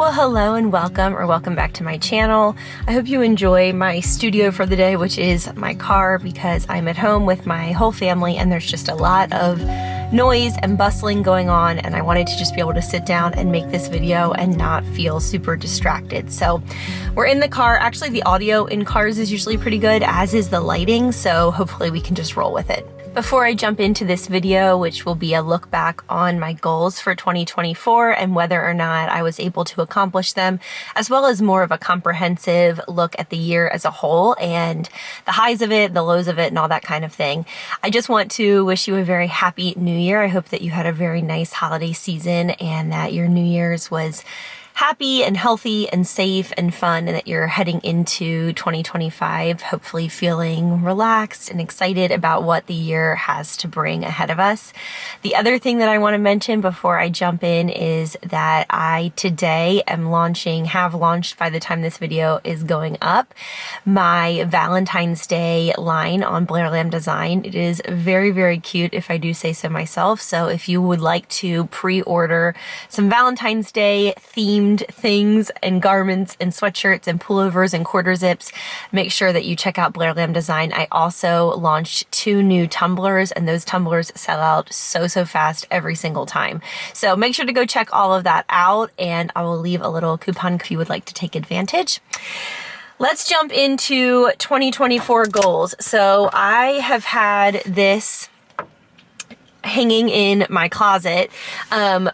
Well, hello and welcome back to my channel. I hope you enjoy my studio for the day, which is my car, because I'm at home with my whole family and there's just a lot of noise and bustling going on, and I wanted to just be able to sit down and make this video and not feel super distracted. So we're in the car. Actually, the audio in cars is usually pretty good, as is the lighting, so hopefully we can just roll with it. Before I jump into this video, which will be a look back on my goals for 2024 and whether or not I was able to accomplish them, as well as more of a comprehensive look at the year as a whole and the highs of it, the lows of it, and all that kind of thing, I just want to wish you a very happy new year. I hope that you had a very nice holiday season and that your New Year's was happy and healthy and safe and fun, and that you're heading into 2025 hopefully feeling relaxed and excited about what the year has to bring ahead of us. The other thing that I want to mention before I jump in is that I today am have launched by the time this video is going up, my Valentine's Day line on Blair Lamb design. It is very, very cute, if I do say so myself. So if you would like to pre-order some Valentine's Day themed things and garments and sweatshirts and pullovers and quarter zips, make sure that you check out Blair Lamb design. I also launched 2 new tumblers, and those tumblers sell out so fast every single time. So make sure to go check all of that out, and I will leave a little coupon if you would like to take advantage. Let's jump into 2024 goals. So I have had this hanging in my closet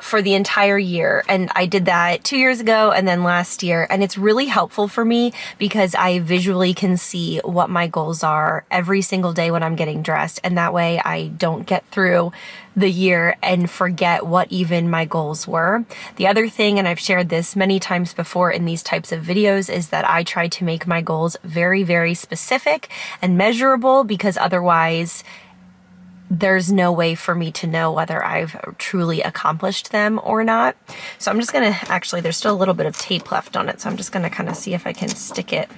for the entire year, and I did that 2 years ago and then last year, and it's really helpful for me because I visually can see what my goals are every single day when I'm getting dressed, and that way I don't get through the year and forget what even my goals were. The other thing, and I've shared this many times before in these types of videos, is that I try to make my goals very, very specific and measurable, because otherwise there's no way for me to know whether I've truly accomplished them or not. So I'm just gonna, actually there's still a little bit of tape left on it, so I'm just gonna kind of see if I can stick it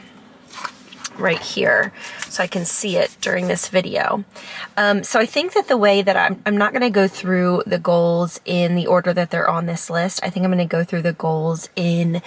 right here so I can see it during this video. So I think that the way that I'm not going to go through the goals in the order that they're on this list. I think I'm going to go through the goals in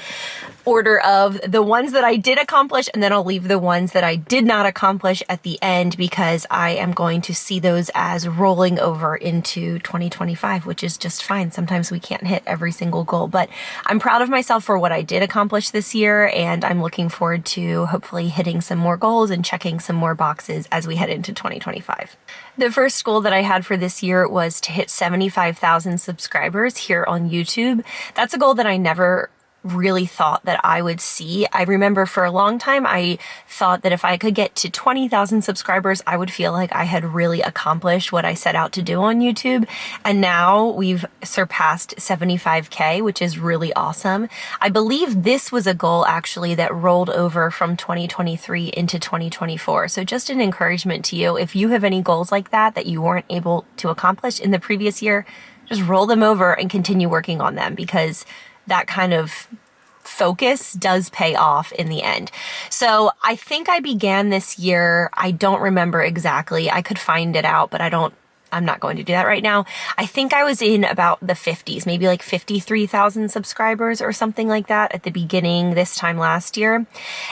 order of the ones that I did accomplish, and then I'll leave the ones that I did not accomplish at the end, because I am going to see those as rolling over into 2025, which is just fine. Sometimes we can't hit every single goal, but I'm proud of myself for what I did accomplish this year, and I'm looking forward to hopefully hitting some more goals and checking some more boxes as we head into 2025. The first goal that I had for this year was to hit 75,000 subscribers here on YouTube. That's a goal that I never really thought that I would see. I remember for a long time, I thought that if I could get to 20,000 subscribers, I would feel like I had really accomplished what I set out to do on YouTube. And now we've surpassed 75K, which is really awesome. I believe this was a goal actually that rolled over from 2023 into 2024. So just an encouragement to you, if you have any goals like that you weren't able to accomplish in the previous year, just roll them over and continue working on them, because that kind of focus does pay off in the end. So I think I began this year, I don't remember exactly. I could find it out, but I'm not going to do that right now. I think I was in about the 50s, maybe like 53,000 subscribers or something like that at the beginning this time last year.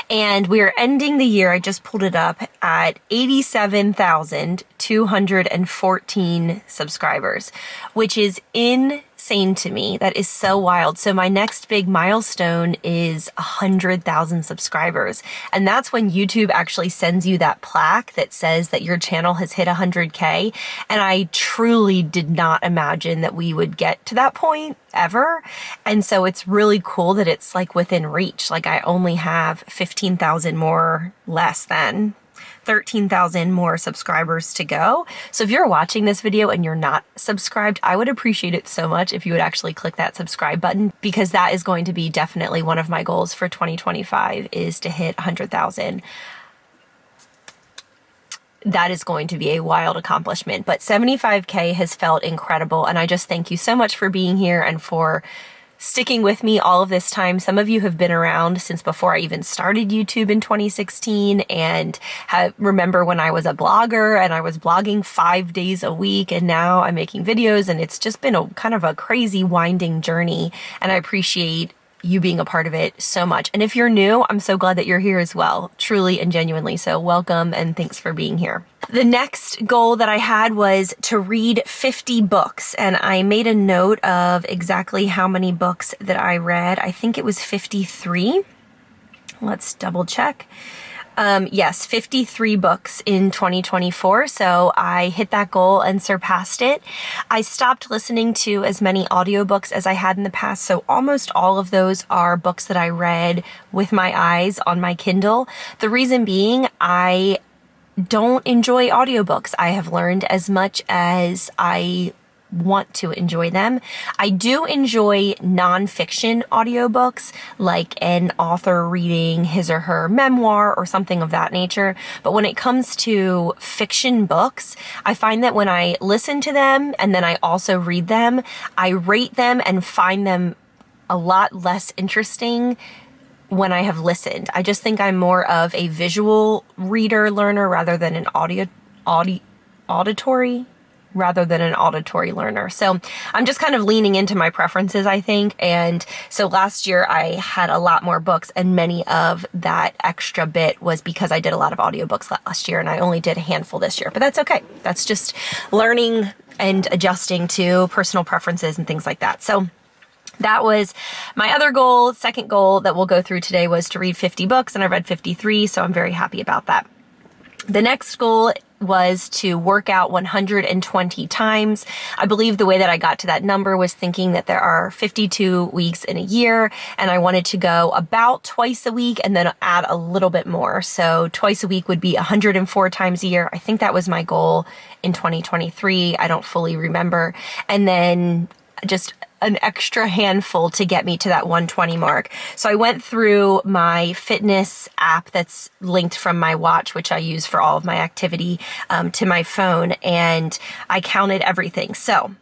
And we are ending the year, I just pulled it up, at 87,214 subscribers, which is insane to me. That is so wild. So my next big milestone is 100,000 subscribers. And that's when YouTube actually sends you that plaque that says that your channel has hit 100K. And I truly did not imagine that we would get to that point ever. And so it's really cool that it's like within reach. Like I only have 15,000 more, less than 13,000 more subscribers to go. So if you're watching this video and you're not subscribed, I would appreciate it so much if you would actually click that subscribe button, because that is going to be definitely one of my goals for 2025, is to hit 100,000. That is going to be a wild accomplishment, but 75K has felt incredible. And I just thank you so much for being here and for sticking with me all of this time. Some of you have been around since before I even started YouTube in 2016 and remember when I was a blogger and I was blogging 5 days a week, and now I'm making videos, and it's just been a kind of a crazy winding journey, and I appreciate you being a part of it so much. And if you're new, I'm so glad that you're here as well, truly and genuinely. So welcome and thanks for being here. The next goal that I had was to read 50 books, and I made a note of exactly how many books that I read. I think it was 53. Let's double check. Yes, 53 books in 2024. So I hit that goal and surpassed it. I stopped listening to as many audiobooks as I had in the past. So almost all of those are books that I read with my eyes on my Kindle. The reason being, I don't enjoy audiobooks. I have learned as much as I want to enjoy them. I do enjoy nonfiction audiobooks, like an author reading his or her memoir or something of that nature. But when it comes to fiction books, I find that when I listen to them and then I also read them, I rate them and find them a lot less interesting when I have listened. I just think I'm more of a visual reader learner rather than an auditory learner. So I'm just kind of leaning into my preferences, I think. And so last year I had a lot more books, and many of that extra bit was because I did a lot of audiobooks last year and I only did a handful this year. But that's okay. That's just learning and adjusting to personal preferences and things like that. So that was my other goal. Second goal that we'll go through today was to read 50 books, and I read 53. So I'm very happy about that. The next goal was to work out 120 times. I believe the way that I got to that number was thinking that there are 52 weeks in a year, and I wanted to go about twice a week and then add a little bit more. So twice a week would be 104 times a year. I think that was my goal in 2023. I don't fully remember. And then just an extra handful to get me to that 120 mark. So I went through my fitness app that's linked from my watch, which I use for all of my activity, to my phone, and I counted everything. So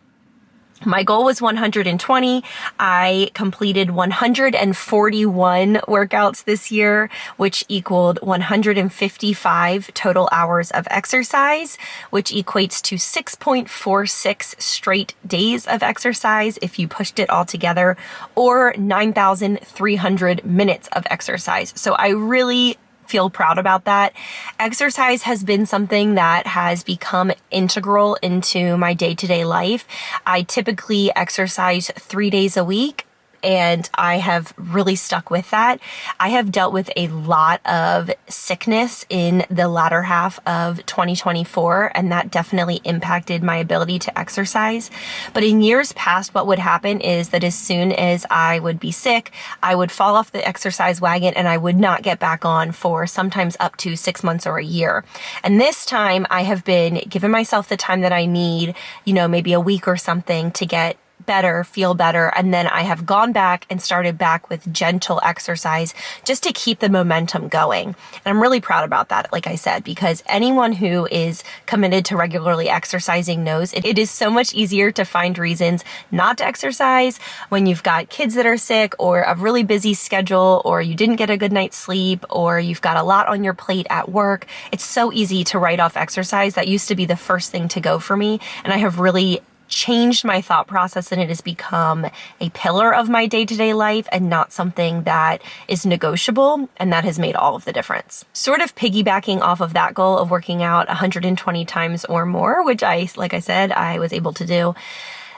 my goal was 120. I completed 141 workouts this year, which equaled 155 total hours of exercise, which equates to 6.46 straight days of exercise if you pushed it all together, or 9,300 minutes of exercise. So I really feel proud about that. Exercise has been something that has become integral into my day-to-day life. I typically exercise 3 days a week, and I have really stuck with that. I have dealt with a lot of sickness in the latter half of 2024, and that definitely impacted my ability to exercise. But in years past, what would happen is that as soon as I would be sick, I would fall off the exercise wagon and I would not get back on for sometimes up to 6 months or a year. And this time I have been giving myself the time that I need, maybe a week or something to get better, feel better. And then I have gone back and started back with gentle exercise just to keep the momentum going. And I'm really proud about that, like I said, because anyone who is committed to regularly exercising knows it is so much easier to find reasons not to exercise when you've got kids that are sick, or a really busy schedule, or you didn't get a good night's sleep, or you've got a lot on your plate at work. It's so easy to write off exercise. That used to be the first thing to go for me. And I have really changed my thought process, and it has become a pillar of my day-to-day life and not something that is negotiable, and that has made all of the difference. Sort of piggybacking off of that goal of working out 120 times or more, which like I said, I was able to do.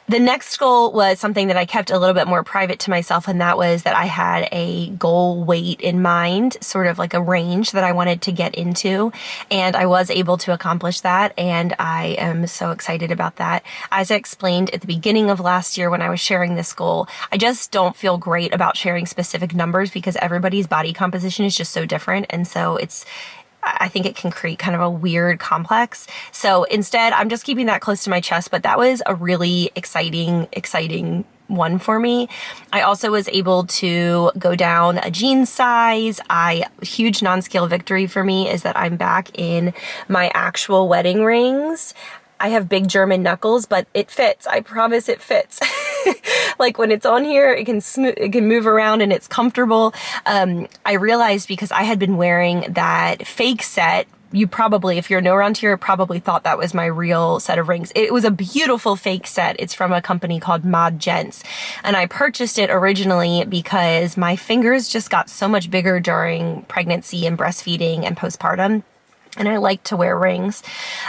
The next goal was something that I kept a little bit more private to myself, and that was that I had a goal weight in mind, sort of like a range that I wanted to get into, and I was able to accomplish that, and I am so excited about that. As I explained at the beginning of last year when I was sharing this goal, I just don't feel great about sharing specific numbers because everybody's body composition is just so different, and so I think it can create kind of a weird complex. So instead, I'm just keeping that close to my chest, but that was a really exciting one for me. I also was able to go down a jean size. Huge non-scale victory for me is that I'm back in my actual wedding rings. I have big German knuckles, but it fits. I promise it fits. Like when it's on here, it can move around and it's comfortable. I realized because I had been wearing that fake set you probably, if you're new around here, probably thought that was my real set of rings. It was a beautiful fake set. It's from a company called Mod Gents. And I purchased it originally because my fingers just got so much bigger during pregnancy and breastfeeding and postpartum. And I like to wear rings.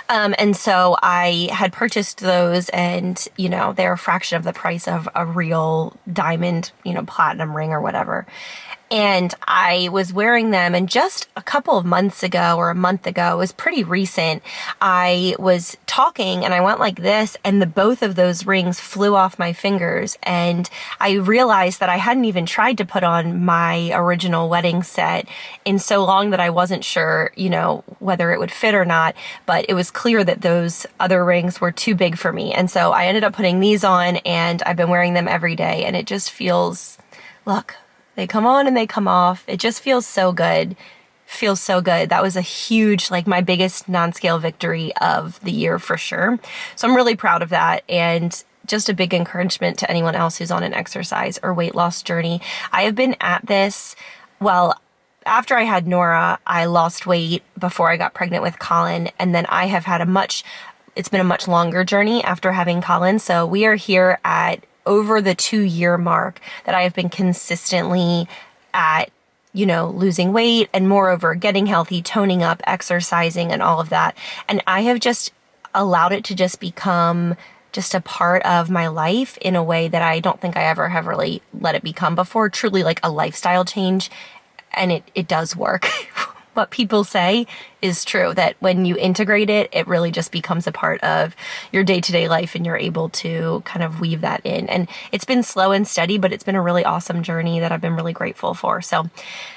And so I had purchased those, and, you know, they're a fraction of the price of a real diamond, you know, platinum ring or whatever. And I was wearing them, and just a couple of months ago, or a month ago, it was pretty recent, I was talking and I went like this, and both of those rings flew off my fingers, and I realized that I hadn't even tried to put on my original wedding set in so long that I wasn't sure, you know, whether it would fit or not, but it was clear that those other rings were too big for me. And so I ended up putting these on, and I've been wearing them every day, and it just feels, look, they come on and they come off. It just feels so good. Feels so good. That was a huge, like, my biggest non-scale victory of the year for sure. So I'm really proud of that. And just a big encouragement to anyone else who's on an exercise or weight loss journey. I have been at this, well, after I had Nora, I lost weight before I got pregnant with Colin. And then I have had it's been a much longer journey after having Colin. So we are here at over the 2-year mark that I have been consistently at, you know, losing weight, and moreover, getting healthy, toning up, exercising, and all of that. And I have just allowed it to just become just a part of my life in a way that I don't think I ever have really let it become before. Truly like a lifestyle change. And it does work. What people say is true, that when you integrate it, it really just becomes a part of your day-to-day life, and you're able to kind of weave that in. And it's been slow and steady, but it's been a really awesome journey that I've been really grateful for. So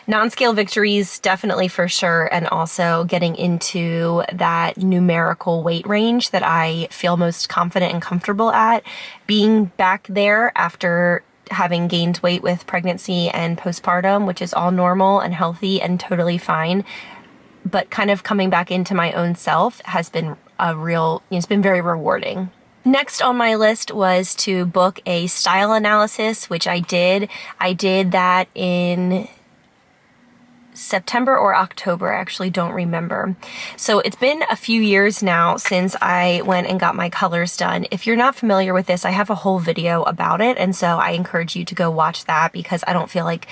non-scale victories, definitely for sure. And also getting into that numerical weight range that I feel most confident and comfortable at. Being back there after having gained weight with pregnancy and postpartum, which is all normal and healthy and totally fine, but kind of coming back into my own self has been it's been very rewarding. Next on my list was to book a style analysis, which I did. I did that in September or October, I actually don't remember. So it's been a few years now since I went and got my colors done. If you're not familiar with this, I have a whole video about it, and so I encourage you to go watch that, because I don't feel like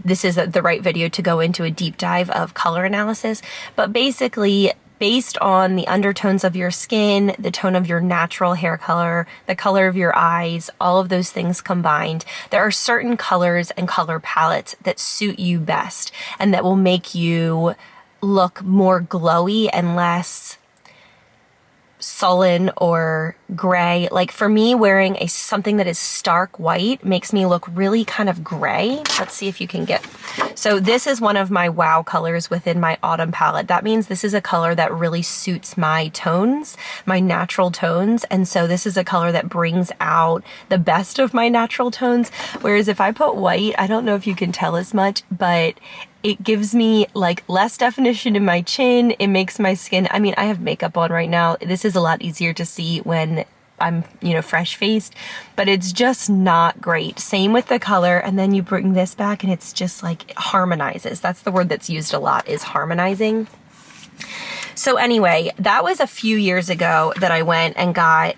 this is the right video to go into a deep dive of color analysis. But basically, based on the undertones of your skin, the tone of your natural hair color, the color of your eyes, all of those things combined, there are certain colors and color palettes that suit you best and that will make you look more glowy and less sullen or gray. Like for me, wearing something that is stark white makes me look really kind of gray. Let's see if you can get. So this is one of my wow colors within my autumn palette. That means this is a color that really suits my tones, my natural tones. And so this is a color that brings out the best of my natural tones. Whereas if I put white, I don't know if you can tell as much, but it gives me like less definition in my chin. It makes my skin, I mean, I have makeup on right now. This is a lot easier to see when I'm, fresh faced, but it's just not great. Same with the color. And then you bring this back and it's just like it harmonizes. That's the word that's used a lot, is harmonizing. So anyway, that was a few years ago that I went and got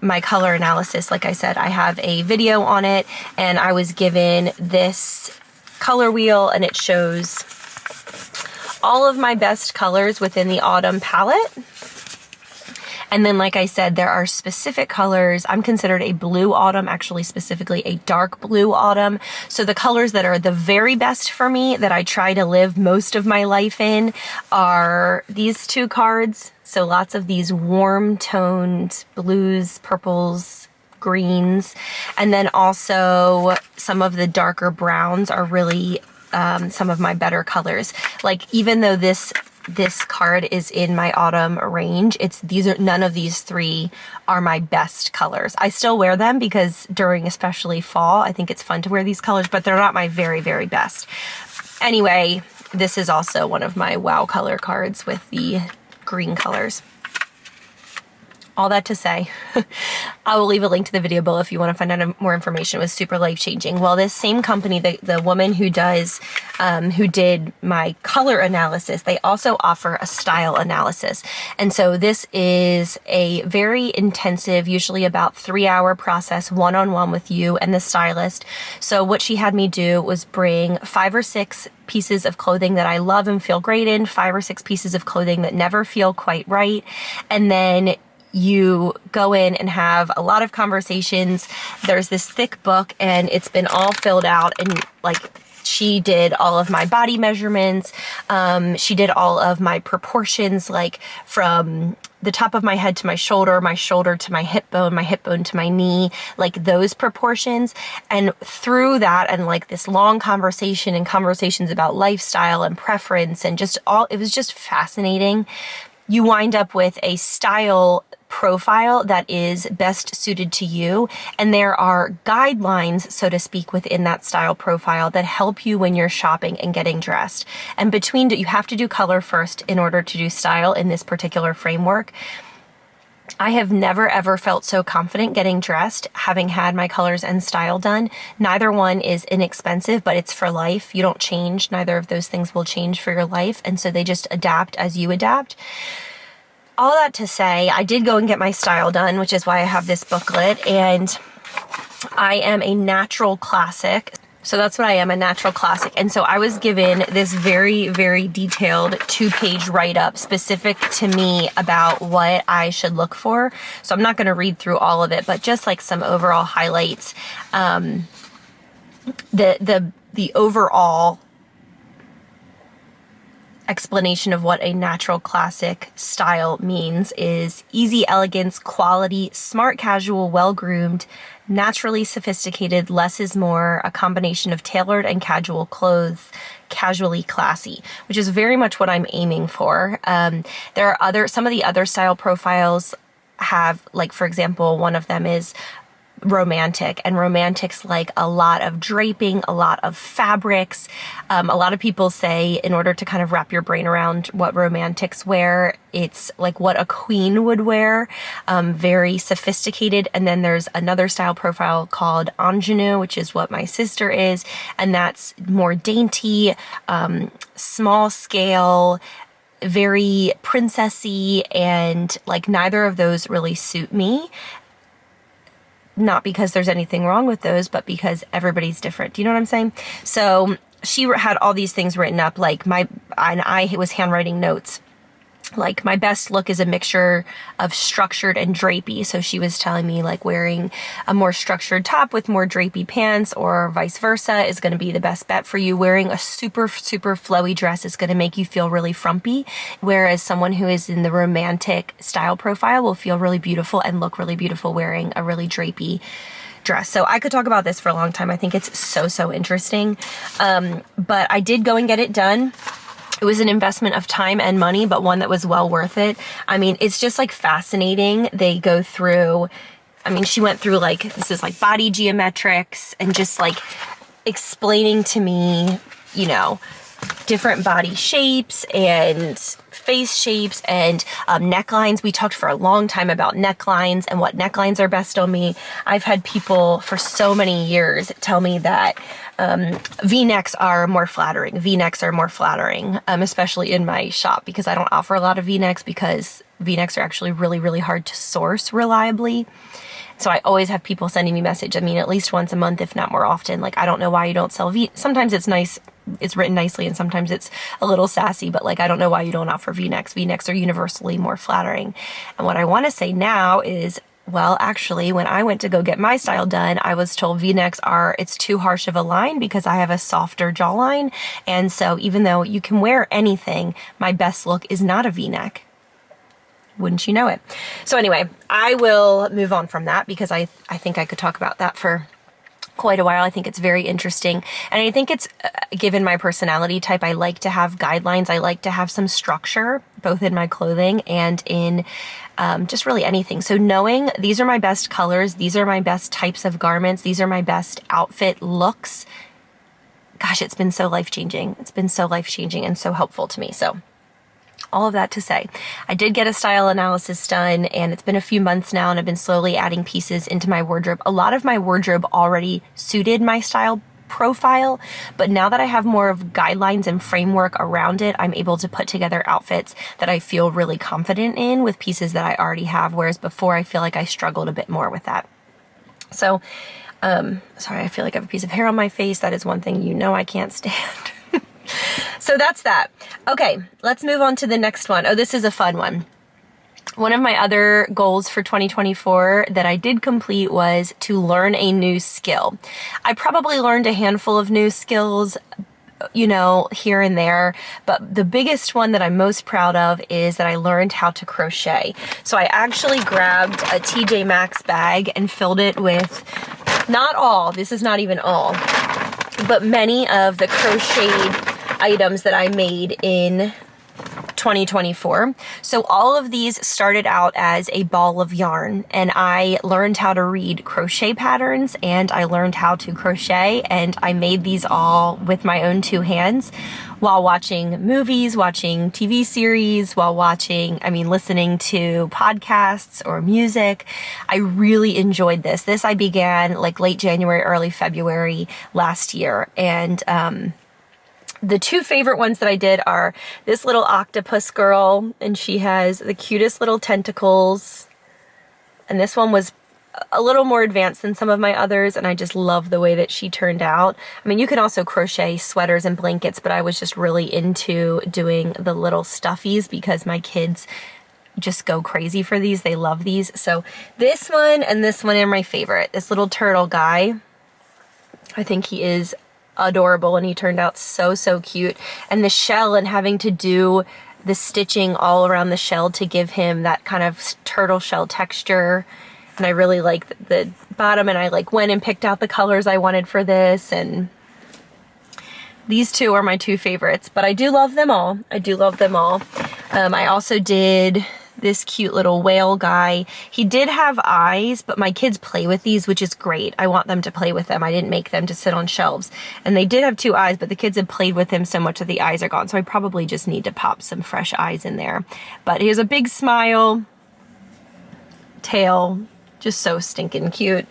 my color analysis. Like I said, I have a video on it, and I was given this color wheel, and it shows all of my best colors within the autumn palette. And then, like I said, there are specific colors. I'm considered a blue autumn, actually specifically a dark blue autumn. So the colors that are the very best for me, that I try to live most of my life in, are these two cards. So lots of these warm toned blues, purples, greens, and then also some of the darker browns are really some of my better colors. Like, even though this card is in my autumn range, none of these three are my best colors. I still wear them because during especially fall, I think it's fun to wear these colors, but they're not my very, very best. Anyway, this is also one of my wow color cards with the green colors. all that to say, I will leave a link to the video below if you want to find out more information. It was super life-changing. Well, this same company, the woman who did my color analysis, they also offer a style analysis. And so this is a very intensive, usually about 3-hour process, one-on-one with you and the stylist. So what she had me do was bring 5 or 6 pieces of clothing that I love and feel great in, 5 or 6 pieces of clothing that never feel quite right, and then you go in and have a lot of conversations. There's this thick book and it's been all filled out, and like she did all of my body measurements. She did all of my proportions, like from the top of my head to my shoulder to my hip bone to my knee, like those proportions. And through that and like this long conversation and conversations about lifestyle and preference and just all, it was just fascinating. You wind up with a style profile that is best suited to you. And there are guidelines, so to speak, within that style profile that help you when you're shopping and getting dressed. And between, you have to do color first in order to do style in this particular framework. I have never ever felt so confident getting dressed, having had my colors and style done. Neither one is inexpensive, but it's for life. You don't change. Neither of those things will change for your life. And so they just adapt as you adapt. All that to say, I did go and get my style done, which is why I have this booklet, and I am a natural classic. So that's what I am, a natural classic. And so I was given this very, very detailed 2-page write-up specific to me about what I should look for. So I'm not going to read through all of it, but just like some overall highlights. The overall explanation of what a natural classic style means is easy elegance, quality, smart casual, well-groomed, naturally sophisticated, less is more, a combination of tailored and casual clothes, casually classy, which is very much what I'm aiming for. There are some of the other style profiles have, like, for example, one of them is romantic, and romantics like a lot of draping, a lot of fabrics. A lot of people say, in order to kind of wrap your brain around what romantics wear, it's like what a queen would wear, very sophisticated. And then there's another style profile called ingenue, which is what my sister is, and that's more dainty, small scale, very princessy, and like neither of those really suit me. Not because there's anything wrong with those, but because everybody's different. Do you know what I'm saying? So she had all these things written up, like I was handwriting notes. Like, my best look is a mixture of structured and drapey. So she was telling me, like, wearing a more structured top with more drapey pants or vice versa is going to be the best bet for you. Wearing a super, super flowy dress is going to make you feel really frumpy, whereas someone who is in the romantic style profile will feel really beautiful and look really beautiful wearing a really drapey dress. So I could talk about this for a long time. I think it's so, so interesting. But I did go and get it done. It was an investment of time and money, but one that was well worth it. I mean, it's just like fascinating. They go through, I mean, she went through like, this is like body geometrics and just like explaining to me, you know, different body shapes and face shapes and necklines. We talked for a long time about necklines and what necklines are best on me. I've had people for so many years tell me that V-necks are more flattering. V-necks are more flattering, especially in my shop, because I don't offer a lot of V-necks, because V-necks are actually really, really hard to source reliably. So I always have people sending me message. I mean, at least once a month, if not more often. Like, I don't know why you don't sell V. Sometimes it's nice, it's written nicely, and sometimes it's a little sassy, but like, I don't know why you don't offer V-necks. V-necks are universally more flattering. And what I want to say now is, well, actually, when I went to go get my style done, I was told V-necks it's too harsh of a line because I have a softer jawline. And so even though you can wear anything, my best look is not a V-neck. Wouldn't you know it? So anyway, I will move on from that because I think I could talk about that for quite a while. I think it's very interesting. And I think it's, given my personality type, I like to have guidelines. I like to have some structure, both in my clothing and in just really anything. So knowing these are my best colors, these are my best types of garments, these are my best outfit looks. Gosh, it's been so life-changing. It's been so life-changing and so helpful to me. So All of that to say, I did get a style analysis done, and it's been a few months now, and I've been slowly adding pieces into my wardrobe. A lot of my wardrobe already suited my style profile, but now that I have more of guidelines and framework around it, I'm able to put together outfits that I feel really confident in with pieces that I already have, whereas before I feel like I struggled a bit more with that. So, sorry, I feel like I have a piece of hair on my face. That is one thing you know I can't stand. So that's that. Okay, let's move on to the next one. Oh, this is a fun one. One of my other goals for 2024 that I did complete was to learn a new skill. I probably learned a handful of new skills, you know, here and there, but the biggest one that I'm most proud of is that I learned how to crochet. So I actually grabbed a TJ Maxx bag and filled it with, not all, this is not even all, but many of the crocheted items that I made in 2024. So all of these started out as a ball of yarn, and I learned how to read crochet patterns, and I learned how to crochet, and I made these all with my own two hands while watching movies, watching TV series, listening to podcasts or music. I really enjoyed this. This I began like late January, early February last year, and the two favorite ones that I did are this little octopus girl, and she has the cutest little tentacles. And this one was a little more advanced than some of my others, and I just love the way that she turned out. I mean, you can also crochet sweaters and blankets, but I was just really into doing the little stuffies because my kids just go crazy for these. They love these. So this one and this one are my favorite. This little turtle guy, I think he is adorable, and he turned out so cute. And the shell, and having to do the stitching all around the shell to give him that kind of turtle shell texture. And I really like the bottom, and I went and picked out the colors I wanted for this, and these two are my two favorites, but I do love them all. I also did this cute little whale guy. He did have eyes, but my kids play with these, which is great. I want them to play with them. I didn't make them to sit on shelves. And they did have two eyes, but the kids have played with him so much that the eyes are gone. So I probably just need to pop some fresh eyes in there. But he has a big smile, tail, just so stinking cute.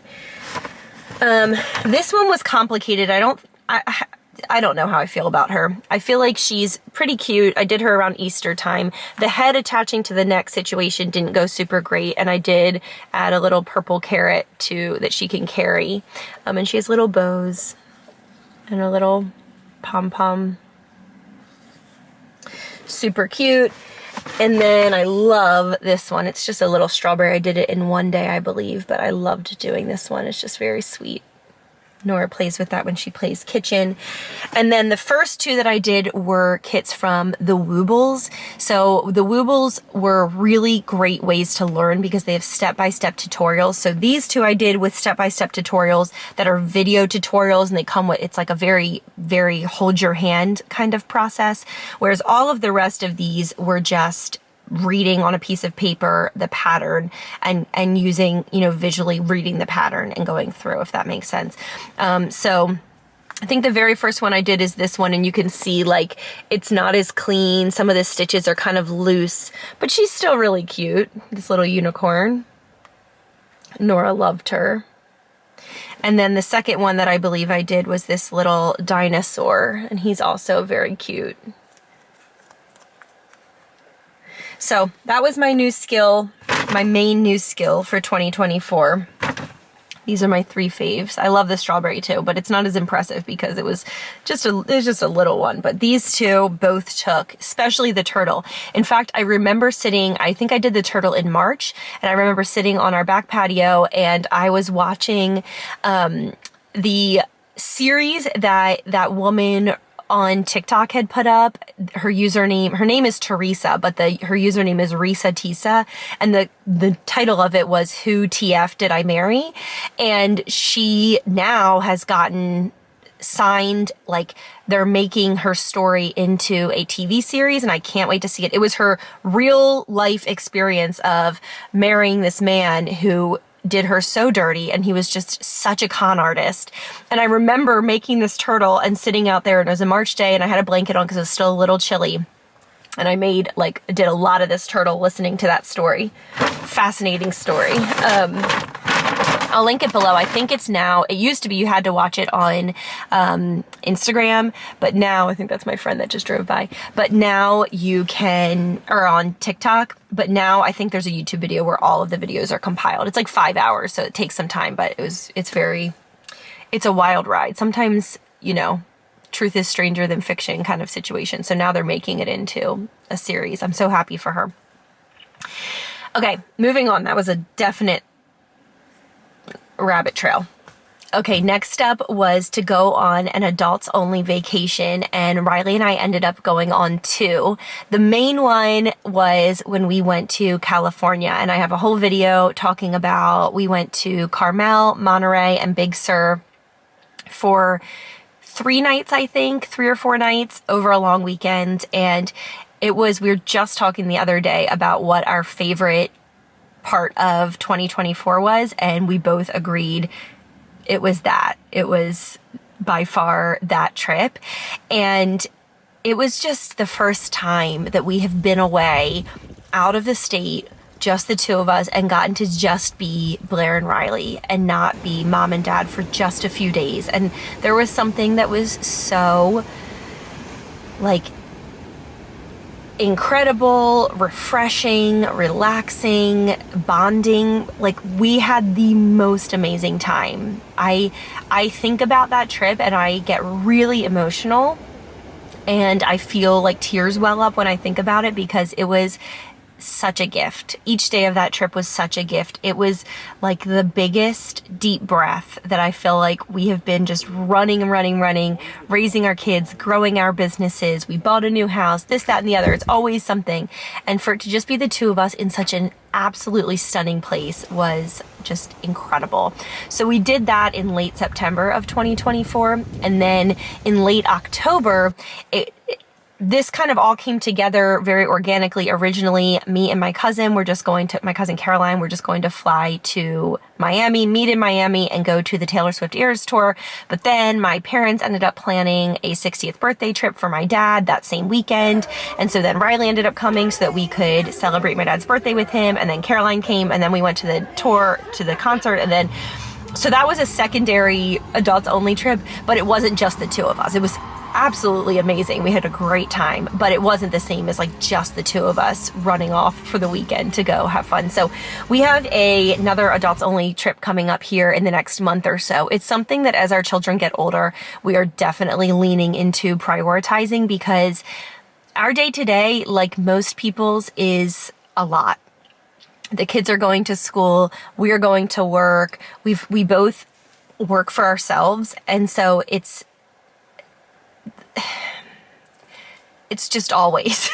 This one was complicated. I don't know how I feel about her. I feel like she's pretty cute. I did her around Easter time. The head attaching to the neck situation didn't go super great, and I did add a little purple carrot that she can carry. And she has little bows and a little pom-pom. Super cute. And then I love this one. It's just a little strawberry. I did it in one day, I believe, but I loved doing this one. It's just very sweet. Nora plays with that when she plays kitchen. And then the first two that I did were kits from the Woobles. So the Woobles were really great ways to learn because they have step-by-step tutorials. So these two I did with step-by-step tutorials that are video tutorials, and they come with, it's like a very, very hold your hand kind of process. Whereas all of the rest of these were just reading on a piece of paper the pattern and using, visually reading the pattern and going through, if that makes sense. So I think the very first one I did is this one, and you can see it's not as clean. Some of the stitches are kind of loose, but she's still really cute. This little unicorn. Nora loved her. And then the second one that I believe I did was this little dinosaur, and he's also very cute. So that was my new skill, my main new skill for 2024. These are my three faves. I love the strawberry too, but it's not as impressive because it was just a little one. But these two both took, especially the turtle. In fact, I remember I think I did the turtle in March, and I remember sitting on our back patio, and I was watching the series that woman on TikTok had put up. Her name is Teresa, but her username is Risa Tisa, and the title of it was Who TF Did I Marry? And she now has gotten signed, they're making her story into a TV series, and I can't wait to see it. It was her real life experience of marrying this man who did her so dirty, and he was just such a con artist. And I remember making this turtle and sitting out there, and it was a March day, and I had a blanket on because it was still a little chilly. And I did a lot of this turtle listening to that story. Fascinating story. I'll link it below. I think it used to be you had to watch it on Instagram, but now, I think that's my friend that just drove by, but now you can, or on TikTok, but now I think there's a YouTube video where all of the videos are compiled. It's like 5 hours, so it takes some time, but it's a wild ride. Sometimes, truth is stranger than fiction kind of situation. So now they're making it into a series. I'm so happy for her. Okay, moving on. That was a definite rabbit trail. Okay, next up was to go on an adults only vacation, and Riley and I ended up going on 2. The main one was when we went to California, and I have a whole video talking about, we went to Carmel, Monterey, and Big Sur for 3 nights, I think, 3 or 4 nights over a long weekend. And we were just talking the other day about what our favorite part of 2024 was, and we both agreed it was that. It was by far that trip. And it was just the first time that we have been away out of the state, just the 2 of us, and gotten to just be Blair and Riley and not be mom and dad for just a few days. And there was something that was so incredible, refreshing, relaxing, bonding. We had the most amazing time. I think about that trip and I get really emotional, and I feel like tears well up when I think about it, because it was such a gift. Each day of that trip was such a gift. It was like the biggest deep breath that I feel like we have been just running, raising our kids, growing our businesses. We bought a new house, this, that, and the other. It's always something. And for it to just be the 2 of us in such an absolutely stunning place was just incredible. So we did that in late September of 2024. And then in late October, this kind of all came together very organically. Originally, me and my cousin my cousin Caroline, we're just going to fly to Miami, meet in Miami, and go to the Taylor Swift Eras tour. But then my parents ended up planning a 60th birthday trip for my dad that same weekend. And so then Riley ended up coming so that we could celebrate my dad's birthday with him. And then Caroline came, and then we went to the tour, to the concert. And then, so that was a secondary adults only trip, but it wasn't just the 2 of us. It was absolutely amazing. We had a great time, but it wasn't the same as just the 2 of us running off for the weekend to go have fun. So we have another adults only trip coming up here in the next month or so. It's something that as our children get older, we are definitely leaning into prioritizing, because our day to day, like most people's, is a lot. The kids are going to school, we're going to work, we both work for ourselves, and so it's just always,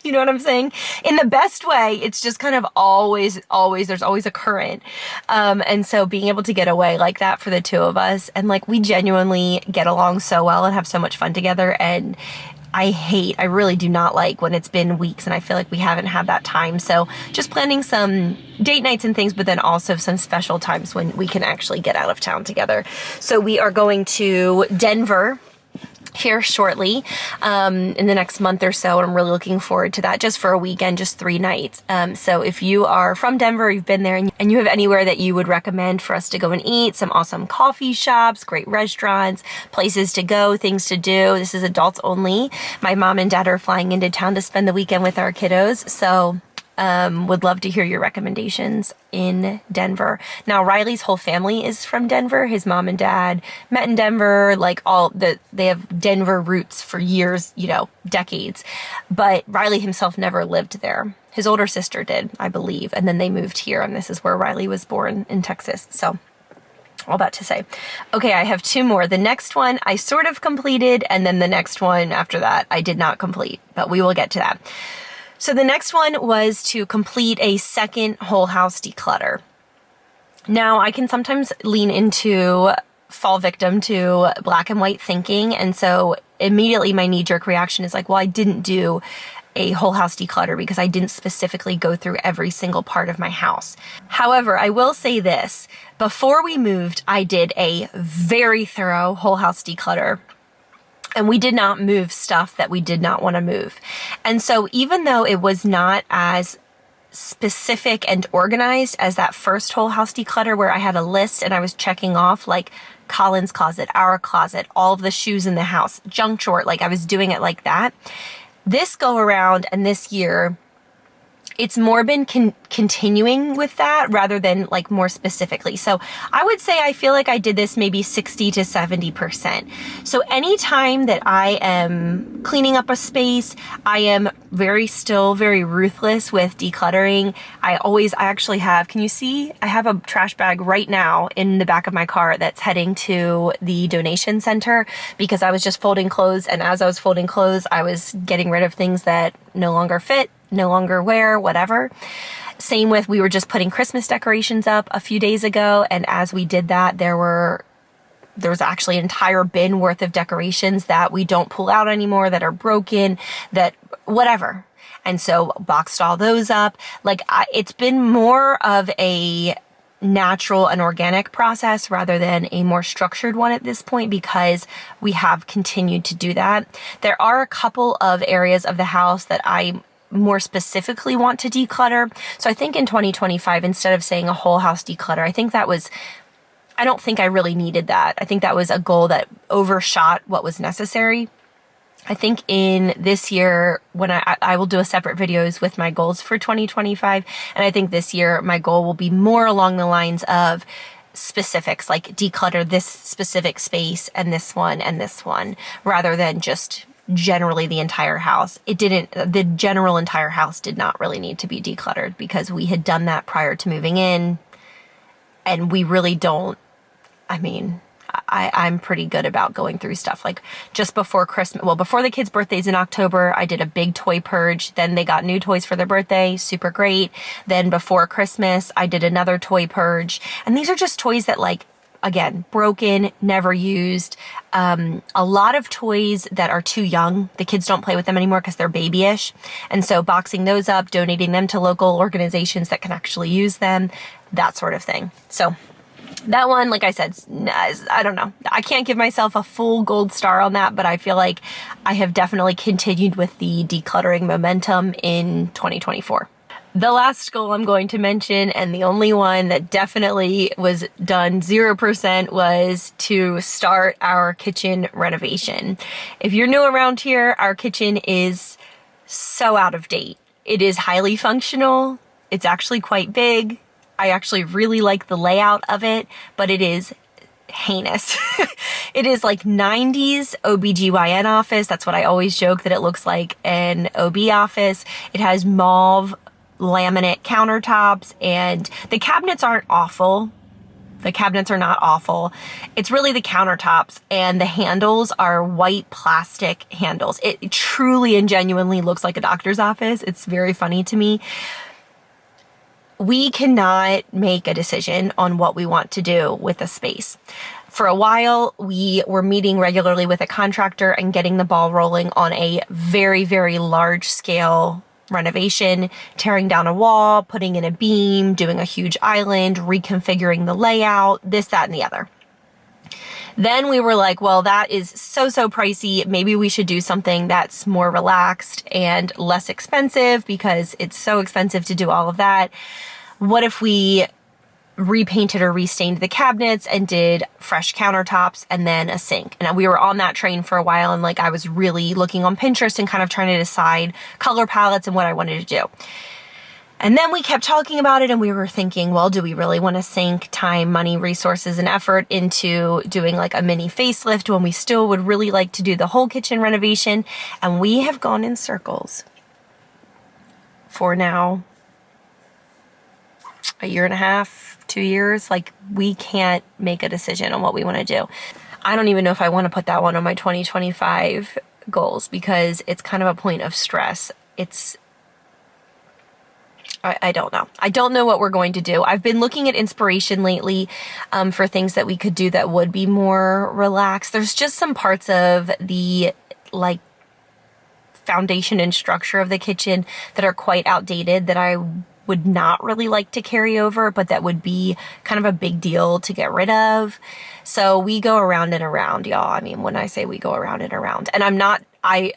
you know what I'm saying? In the best way, it's just kind of always, there's always a current. And so being able to get away like that for the 2 of us, and we genuinely get along so well and have so much fun together. And I really do not like when it's been weeks and I feel like we haven't had that time. So just planning some date nights and things, but then also some special times when we can actually get out of town together. So we are going to Denver here shortly, in the next month or so, and I'm really looking forward to that, just for a weekend, just 3 nights. So if you are from Denver, you've been there, and you have anywhere that you would recommend for us to go and eat, some awesome coffee shops, great restaurants, places to go, things to do. This is adults only. My mom and dad are flying into town to spend the weekend with our kiddos, so would love to hear your recommendations in Denver. Now, Riley's whole family is from Denver. His mom and dad met in Denver, they have Denver roots for years, decades. But Riley himself never lived there. His older sister did, I believe, and then they moved here, and this is where Riley was born, in Texas. So all that to say. Okay, I have 2 more. The next one I sort of completed, and then the next one after that I did not complete, but we will get to that. So the next one was to complete a second whole house declutter. Now, I can sometimes lean into fall victim to black and white thinking. And so immediately my knee-jerk reaction is I didn't do a whole house declutter because I didn't specifically go through every single part of my house. However, I will say this. Before we moved, I did a very thorough whole house declutter. And we did not move stuff that we did not want to move. And so even though it was not as specific and organized as that first whole house declutter where I had a list and I was checking off like Colin's closet, our closet, all of the shoes in the house, junk drawer, like I was doing it like that. This go around and this year, it's more been continuing with that rather than like more specifically. So I would say I feel like I did this maybe 60 to 70%. So anytime that I am cleaning up a space, I am very ruthless with decluttering. I actually have, can you see? I have a trash bag right now in the back of my car that's heading to the donation center because I was just folding clothes, and as I was folding clothes, I was getting rid of things that no longer fit, no longer wear, whatever. Same with, we were just putting Christmas decorations up a few days ago, and as we did that, there was actually an entire bin worth of decorations that we don't pull out anymore, that are broken, that whatever. And so boxed all those up. Like it's been more of a natural and organic process rather than a more structured one at this point because we have continued to do that. There are a couple of areas of the house that I more specifically want to declutter. So I think in 2025, instead of saying a whole house declutter, I don't think I really needed that. I think that was a goal that overshot what was necessary. I think in this year, when I will do a separate videos with my goals for 2025. And I think this year, my goal will be more along the lines of specifics, like declutter this specific space and this one, rather than just generally the entire house. The general entire house did not really need to be decluttered because we had done that prior to moving in. And we really don't, I'm pretty good about going through stuff. Like just before Christmas, before the kids' birthdays in October, I did a big toy purge. Then they got new toys for their birthday. Super great. Then before Christmas, I did another toy purge. And these are just toys that again, broken, never used. A lot of toys that are too young. The kids don't play with them anymore because they're babyish. And so boxing those up, donating them to local organizations that can actually use them, that sort of thing. So that one, like I said, I don't know. I can't give myself a full gold star on that, but I feel like I have definitely continued with the decluttering momentum in 2024. The last goal I'm going to mention, and the only one that definitely was done 0%, was to start our kitchen renovation. If you're new around here, our kitchen is so out of date. It is highly functional. It's actually quite big. I actually really like the layout of it, but it is heinous. It is like 90s OBGYN office. That's what I always joke that it looks like an OB office. It has mauve laminate countertops, and the cabinets aren't awful. The cabinets are not awful. It's really the countertops, and the handles are white plastic handles. It truly and genuinely looks like a doctor's office. It's very funny to me. We cannot make a decision on what we want to do with a space. For a while, we were meeting regularly with a contractor and getting the ball rolling on a very, very large scale renovation, tearing down a wall, putting in a beam, doing a huge island, reconfiguring the layout, this, that, and the other. Then we were like, well, that is so pricey. Maybe we should do something that's more relaxed and less expensive because it's so expensive to do all of that. What if we repainted or restained the cabinets and did fresh countertops and then a sink? And we were on that train for a while, and I was really looking on Pinterest and kind of trying to decide color palettes and what I wanted to do. And then we kept talking about it, and we were thinking, well, do we really want to sink time, money, resources, and effort into doing a mini facelift when we still would really like to do the whole kitchen renovation? And we have gone in circles for now a year and a half, 2 years. We can't make a decision on what we want to do. I don't even know if I want to put that one on my 2025 goals because it's kind of a point of stress. I don't know. I don't know what we're going to do. I've been looking at inspiration lately for things that we could do that would be more relaxed. There's just some parts of the foundation and structure of the kitchen that are quite outdated that I would not really like to carry over, but that would be kind of a big deal to get rid of. So we go around and around, y'all. I mean, when I say we go around and around, and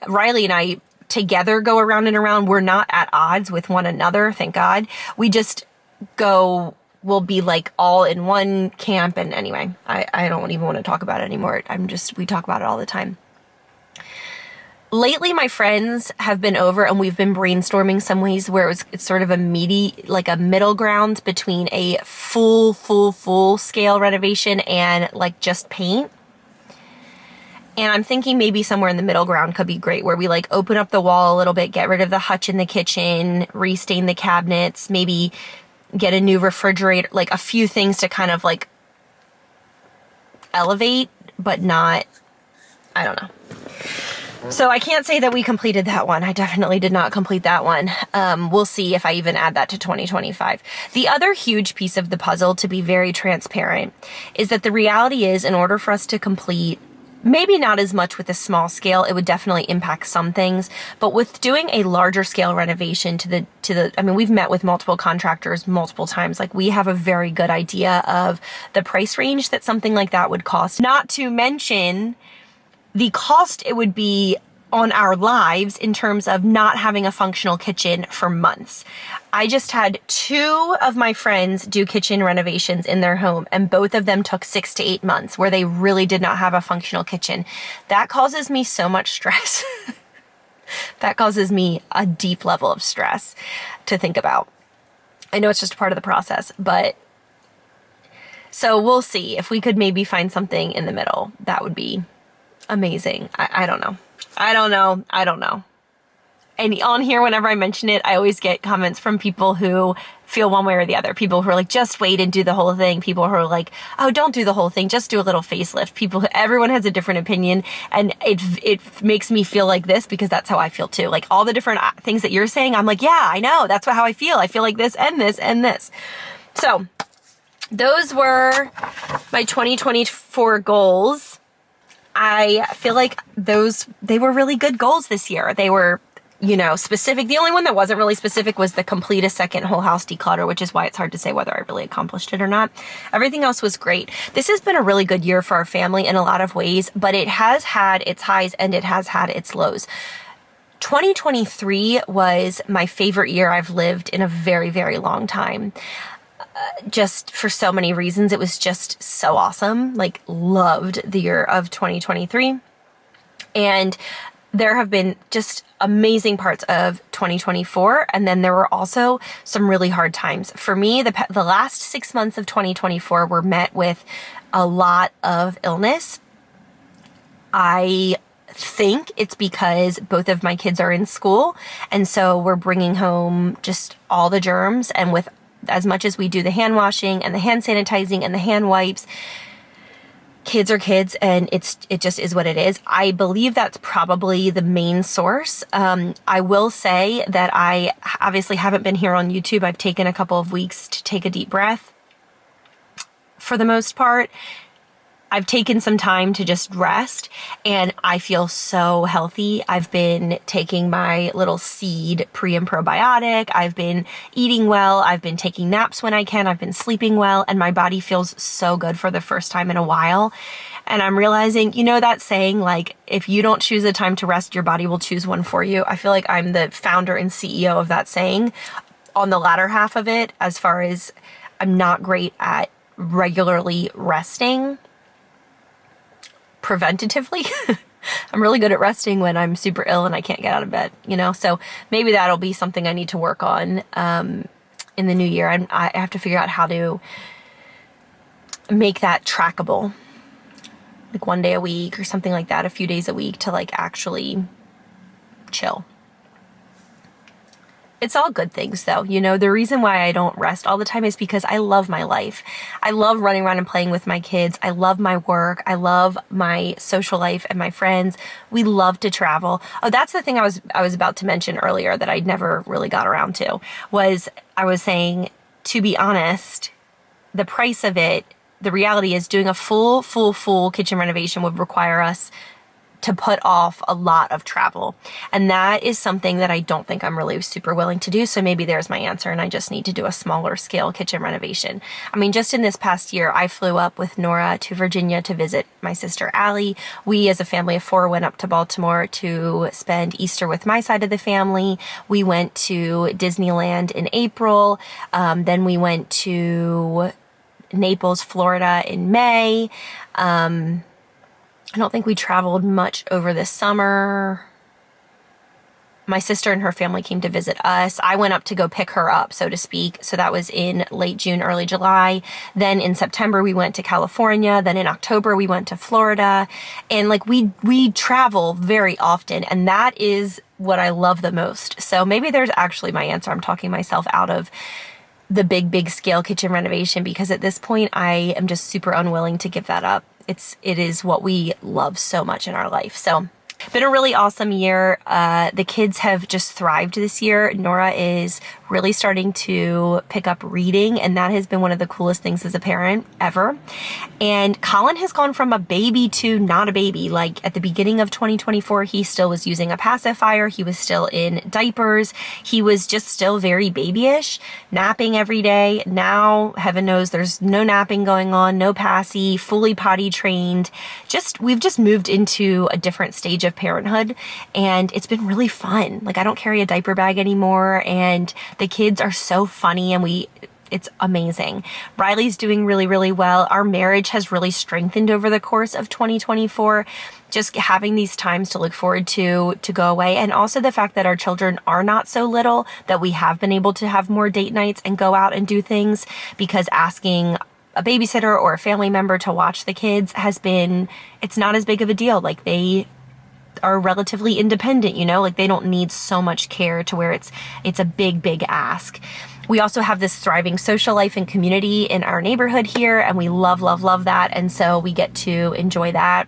Riley and I together go around and around. We're not at odds with one another, thank God. We just we'll be like all in one camp. And anyway, I don't even want to talk about it anymore. We talk about it all the time. Lately, my friends have been over and we've been brainstorming some ways where it's sort of a middle ground between a full scale renovation and like just paint. And I'm thinking maybe somewhere in the middle ground could be great, where we like open up the wall a little bit, get rid of the hutch in the kitchen, restain the cabinets, maybe get a new refrigerator, like a few things to kind of like elevate, but not, I don't know. So I can't say that we completed that one. I definitely did not complete that one. We'll see if I even add that to 2025. The other huge piece of the puzzle, to be very transparent, is that the reality is, in order for us to complete, maybe not as much with a small scale, it would definitely impact some things, but with doing a larger scale renovation I mean, we've met with multiple contractors multiple times. Like, we have a very good idea of the price range that something like that would cost, not to mention the cost it would be on our lives in terms of not having a functional kitchen for months. I just had 2 of my friends do kitchen renovations in their home, and both of them took 6 to 8 months where they really did not have a functional kitchen. That causes me so much stress. That causes me a deep level of stress to think about. I know it's just a part of the process, but so we'll see if we could maybe find something in the middle. That would be amazing. I don't know. I don't know. And on here, whenever I mention it, I always get comments from people who feel one way or the other. People who are like, just wait and do the whole thing. People who are like, oh, don't do the whole thing. Just do a little facelift. Everyone has a different opinion. And it makes me feel like this because that's how I feel too. Like, all the different things that you're saying, I'm like, yeah, I know. That's how I feel. I feel like this and this and this. So those were my 2024 goals. I feel like they were really good goals this year. They were, specific. The only one that wasn't really specific was the complete a second whole house declutter, which is why it's hard to say whether I really accomplished it or not. Everything else was great. This has been a really good year for our family in a lot of ways, but it has had its highs and it has had its lows. 2023 was my favorite year I've lived in a very, very long time. Just for so many reasons. It was just so awesome. Like, loved the year of 2023. And there have been just amazing parts of 2024. And then there were also some really hard times. For me, the last 6 months of 2024 were met with a lot of illness. I think it's because both of my kids are in school. And so we're bringing home just all the germs, and with as much as we do the hand washing and the hand sanitizing and the hand wipes, kids are kids, and it just is what it is. I believe that's probably the main source. I will say that I obviously haven't been here on YouTube. I've taken a couple of weeks to take a deep breath for the most part. I've taken some time to just rest, and I feel so healthy. I've been taking my little seed pre and probiotic. I've been eating well. I've been taking naps when I can. I've been sleeping well, and my body feels so good for the first time in a while. And I'm realizing, that saying, like, if you don't choose a time to rest, your body will choose one for you. I feel like I'm the founder and CEO of that saying on the latter half of it, as far as I'm not great at regularly resting preventatively. I'm really good at resting when I'm super ill and I can't get out of bed, so maybe that'll be something I need to work on in the new year. I have to figure out how to make that trackable, like 1 day a week or something like that, a few days a week, to like actually chill. It's all good things though. The reason why I don't rest all the time is because I love my life. I love running around and playing with my kids. I love my work. I love my social life and my friends. We love to travel. Oh, that's the thing I was about to mention earlier that I never really got around to, was I was saying, to be honest, the price of it, the reality is doing a full kitchen renovation would require us to put off a lot of travel. And that is something that I don't think I'm really super willing to do. So maybe there's my answer, and I just need to do a smaller scale kitchen renovation. I mean, just in this past year, I flew up with Nora to Virginia to visit my sister Allie. We, as a family of 4, went up to Baltimore to spend Easter with my side of the family. We went to Disneyland in April. Then we went to Naples, Florida in May. I don't think we traveled much over the summer. My sister and her family came to visit us. I went up to go pick her up, so to speak. So that was in late June, early July. Then in September, we went to California. Then in October, we went to Florida. And like we travel very often, and that is what I love the most. So maybe there's actually my answer. I'm talking myself out of the big scale kitchen renovation, because at this point I am just super unwilling to give that up. It is what we love so much in our life. So been a really awesome year. The kids have just thrived this year. Nora is really starting to pick up reading, and that has been one of the coolest things as a parent ever. And Colin has gone from a baby to not a baby. Like at the beginning of 2024, he still was using a pacifier. He was still in diapers. He was just still very babyish, napping every day. Now, heaven knows there's no napping going on, no passy, fully potty trained. We've just moved into a different stage of parenthood, and it's been really fun. Like I don't carry a diaper bag anymore, and the kids are so funny, and it's amazing. Riley's doing really well. Our marriage has really strengthened over the course of 2024. Just having these times to look forward to go away. And also the fact that our children are not so little, that we have been able to have more date nights and go out and do things, because asking a babysitter or a family member to watch the kids it's not as big of a deal. Like they are relatively independent, like they don't need so much care to where it's a big ask. We also have this thriving social life and community in our neighborhood here, and we love that. And so we get to enjoy that.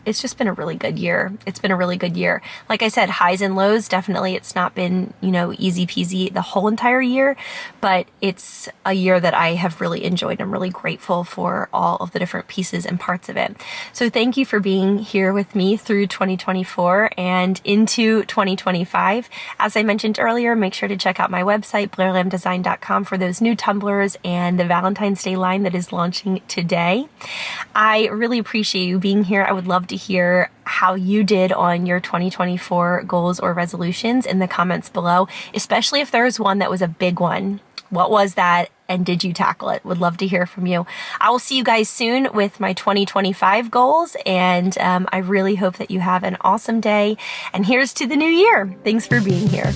It's just been a really good year. It's been a really good year. Like I said, highs and lows, definitely. It's not been, easy peasy the whole entire year, but it's a year that I have really enjoyed. I'm really grateful for all of the different pieces and parts of it. So thank you for being here with me through 2024 and into 2025. As I mentioned earlier, make sure to check out my website, blairlambdesign.com, for those new tumblers and the Valentine's Day line that is launching today. I really appreciate you being here. I would love to hear how you did on your 2024 goals or resolutions in the comments below, especially if there's one that was a big one. What was that, and did you tackle it? Would love to hear from you. I will see you guys soon with my 2025 goals, and I really hope that you have an awesome day. And here's to the new year. Thanks for being here.